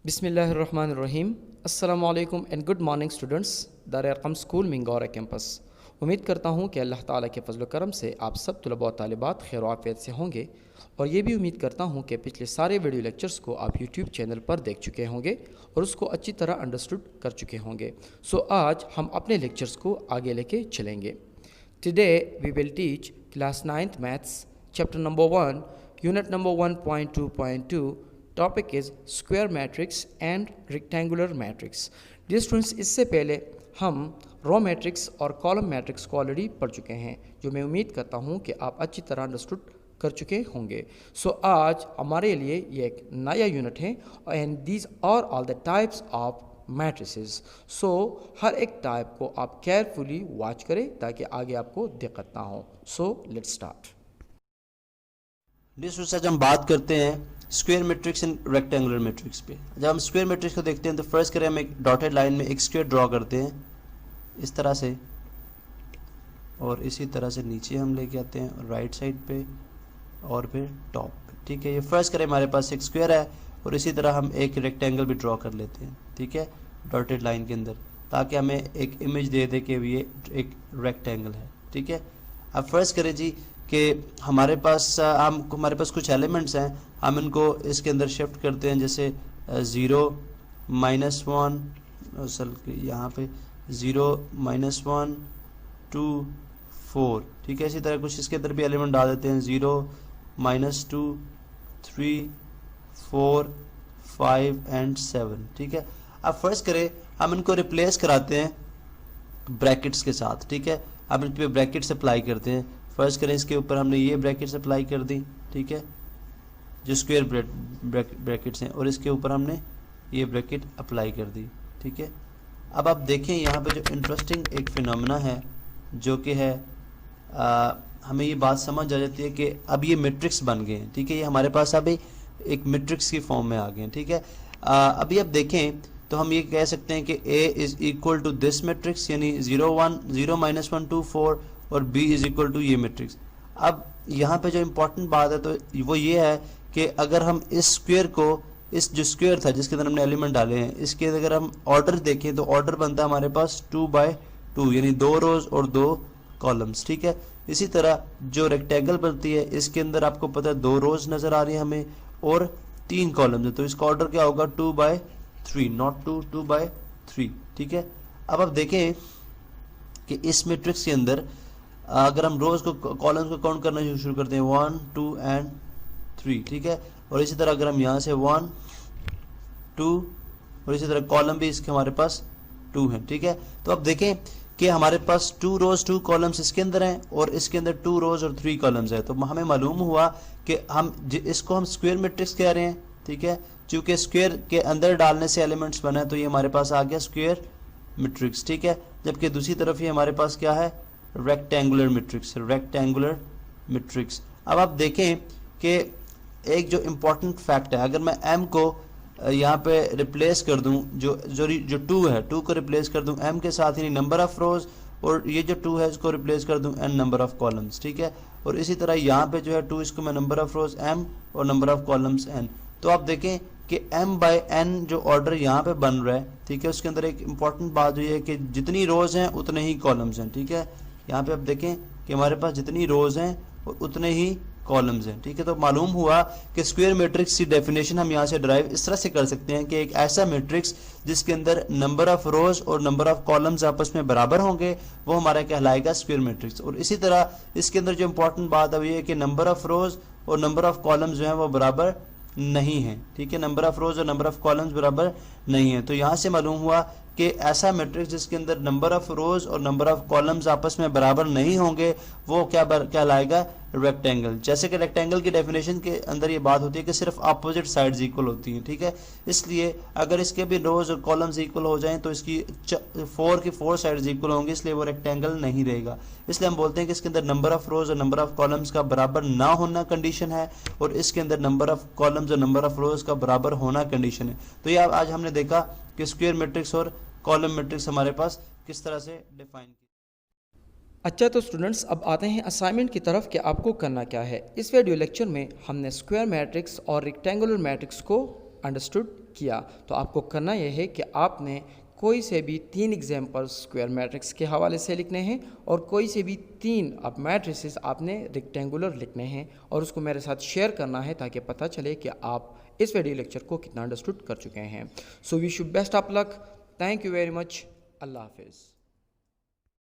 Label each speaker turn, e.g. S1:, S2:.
S1: बिस्मिल्लाहिर्रहमानिर्रहीम। अस्सलामु अलैकुम एंड गुड मॉर्निंग स्टूडेंट्स। दार अरकम स्कूल मिंगौरा कैंपस। उम्मीद करता हूँ कि अल्लाह ताला के फजल करम से आप सब तलबा और तालिबात खैर आफियत से होंगे, और ये भी उम्मीद करता हूँ कि पिछले सारे वीडियो लेक्चर्स को आप यूट्यूब चैनल पर देख चुके होंगे और उसको अच्छी तरह अंडरस्टूड कर चुके होंगे। सो आज हम अपने लेक्चर्स को आगे लेके चलेंगे। Today we will teach class 9th maths chapter number 1 unit number 1.2.2। Topic is square matrix and rectangular matrix. Dear students, इससे पहले हम रो मैट्रिक्स और कॉलम मैट्रिक्स को ऑलरेडी पढ़ चुके हैं, जो मैं उम्मीद करता हूं कि आप अच्छी तरह अंडरस्टूड कर चुके होंगे। सो आज हमारे लिए ये एक नया यूनिट है and these are all the types of matrices. So हर एक टाइप को आप केयरफुली वॉच करें ताकि आगे आपको दिक्कत ना हो। So let's start.
S2: Dear students, आज हम बात करते हैं square matrix and rectangular matrix पे। जब हम स्क्वायर मैट्रिक्स को देखते हैं तो फर्स्ट करें हम एक डॉटेड लाइन में एक स्क्वायर ड्रॉ करते हैं इस तरह से, और इसी तरह से नीचे हम लेके आते हैं राइट साइड पे और फिर टॉप पे। ठीक है, ये फर्स्ट करें हमारे पास एक स्क्वायर है और इसी तरह हम एक रेक्टेंगल भी ड्रॉ कर लेते हैं। ठीक है, डॉटेड लाइन के अंदर, ताकि हमें एक इमेज दे दे कि ये एक रेक्टेंगल है। ठीक है, अब फर्स्ट करें जी कि हमारे पास कुछ एलिमेंट्स हैं, हम इनको इसके अंदर शिफ्ट करते हैं, जैसे 0 -1, असल यहाँ पे 0 -1 2 4। ठीक है, इसी तरह कुछ इसके अंदर भी एलिमेंट डाल देते हैं, 0 -2 3 4 5 एंड 7। ठीक है, अब फर्स्ट करें हम इनको रिप्लेस कराते हैं ब्रैकेट्स के साथ। ठीक है, अब इन पे ब्रैकेट्स अप्लाई करते हैं। फर्स्ट करें इसके ऊपर हमने ये ब्रैकेट्स अप्लाई कर दी, ठीक है, जो स्क्वायर ब्रैकेट्स हैं, और इसके ऊपर हमने ये ब्रैकेट अप्लाई कर दी। ठीक है, अब आप देखें यहाँ पे जो इंटरेस्टिंग एक फिनोमेना है, जो कि है हमें ये बात समझ आ जाती है कि अब ये मैट्रिक्स बन गए हैं। ठीक है, ये हमारे पास अभी एक मैट्रिक्स की फॉर्म में आ गए हैं। ठीक है, अभी आप देखें तो हम ये कह सकते हैं कि A is equal to this matrix, यानी 0 -1 2 4, और B इज इक्वल टू ये मैट्रिक्स। अब यहाँ पे जो इम्पोर्टेंट बात है तो वो ये है कि अगर हम इस स्क्वायर को, इस जो स्क्वायर था जिसके अंदर हमने एलिमेंट डाले हैं, इसके अगर हम ऑर्डर देखें तो ऑर्डर बनता है हमारे पास 2/2, यानी 2 रोज और 2 कॉलम्स। ठीक है, इसी तरह जो रेक्टेंगल बनती है, इसके अंदर आपको पता है 2 रोज नजर आ रही है हमें और 3 कॉलम्स है, तो इसका ऑर्डर क्या होगा 2/3, नॉट 2/3। ठीक है, अब आप देखें कि इस मैट्रिक्स के अंदर अगर हम रोज को, कॉलम्स को काउंट करना शुरू करते हैं 1 2 एंड 3। ठीक है, और इसी तरह अगर हम यहाँ से 1 2, और इसी तरह कॉलम भी इसके हमारे पास 2 हैं। ठीक है, तो अब देखें कि हमारे पास 2 रोज 2 कॉलम्स इसके अंदर हैं और इसके अंदर 2 रोज और 3 कॉलम्स है, तो हमें मालूम हुआ कि हम इसको हम स्क्वायर मैट्रिक्स कह रहे हैं। ठीक है, चूंकि स्क्वायर के अंदर डालने से एलिमेंट्स बना है तो ये हमारे पास आ गया स्क्वायर मैट्रिक्स। ठीक है, जबकि दूसरी तरफ ये हमारे पास क्या है, रेक्टेंगुलर मैट्रिक्स। अब आप देखें कि एक जो इम्पोर्टेंट फैक्ट है, अगर मैं m को यहाँ पे रिप्लेस कर दूं, जो 2 है, 2 को रिप्लेस कर दूं m के साथ, यानी नंबर ऑफ रोज, और ये जो 2 है इसको रिप्लेस कर दूं n नंबर ऑफ कॉलम्स। ठीक है, और इसी तरह यहाँ पे जो है 2, इसको मैं नंबर ऑफ रोज m और नंबर ऑफ कॉलम्स n, तो आप देखें कि m/n जो ऑर्डर यहाँ पे बन रहा है, ठीक है, उसके अंदर एक इम्पॉर्टेंट बात ये है कि जितनी रोज हैं उतने ही कॉलम्स हैं। ठीक है, यहाँ पे आप देखें कि हमारे पास जितनी रोज हैं और उतने ही कॉलम्स हैं। ठीक है, तो मालूम हुआ कि स्क्वायर मैट्रिक्स की डेफिनेशन हम यहाँ से ड्राइव इस तरह से कर सकते हैं कि एक ऐसा मैट्रिक्स जिसके अंदर नंबर ऑफ रोज और नंबर ऑफ कॉलम्स आपस में बराबर होंगे, वो हमारा कहलाएगा स्क्वायर मैट्रिक्स। और इसी तरह इसके अंदर जो इंपॉर्टेंट बात है वो ये है कि नंबर ऑफ रोज और नंबर ऑफ कॉलम्स जो है वो बराबर नहीं है। ठीक है, नंबर ऑफ रोज और नंबर ऑफ कॉलम्स बराबर नहीं है, तो यहाँ से मालूम हुआ कि ऐसा मैट्रिक्स जिसके अंदर नंबर ऑफ रोज और नंबर ऑफ कॉलम्स आपस में बराबर नहीं होंगे, वो क्या कहलाएगा, रेक्टेंगल। जैसे कि रेक्टेंगल की डेफिनेशन के अंदर ये बात होती है कि सिर्फ अपोजिट साइड्स इक्वल होती हैं। ठीक है, इसलिए अगर इसके भी रोज और कॉलम्स इक्वल हो जाएं तो इसकी 4 की 4 साइड्स इक्वल होंगी, इसलिए वो रेक्टेंगल नहीं रहेगा। इसलिए हम बोलते हैं कि इसके अंदर नंबर ऑफ रोज और नंबर ऑफ कॉलम्स का बराबर ना होना कंडीशन है, और इसके अंदर नंबर ऑफ कॉलम्स और नंबर ऑफ रोज का बराबर होना कंडीशन है। तो ये आज हमने देखा कि स्क्वायर मैट्रिक्स और कॉलम मैट्रिक्स हमारे पास किस तरह से डिफाइन की।
S1: अच्छा, तो स्टूडेंट्स अब आते हैं असाइनमेंट की तरफ कि आपको करना क्या है। इस वीडियो लेक्चर में हमने स्क्वायर मैट्रिक्स और रेक्टेंगुलर मैट्रिक्स को अंडरस्टूड किया। तो आपको करना यह है कि आपने कोई से भी 3 एग्जाम्पल स्क्वायर मैट्रिक्स के हवाले से लिखने हैं और कोई से भी 3 अब मैट्रिसेस आपने रेक्टेंगुलर लिखने हैं और उसको मेरे साथ शेयर करना है ताकि पता चले कि आप इस वीडियो लेक्चर को कितना अंडरस्टूड कर चुके हैं। So wish you best of luck. Thank you very much. अल्लाह हाफिज़।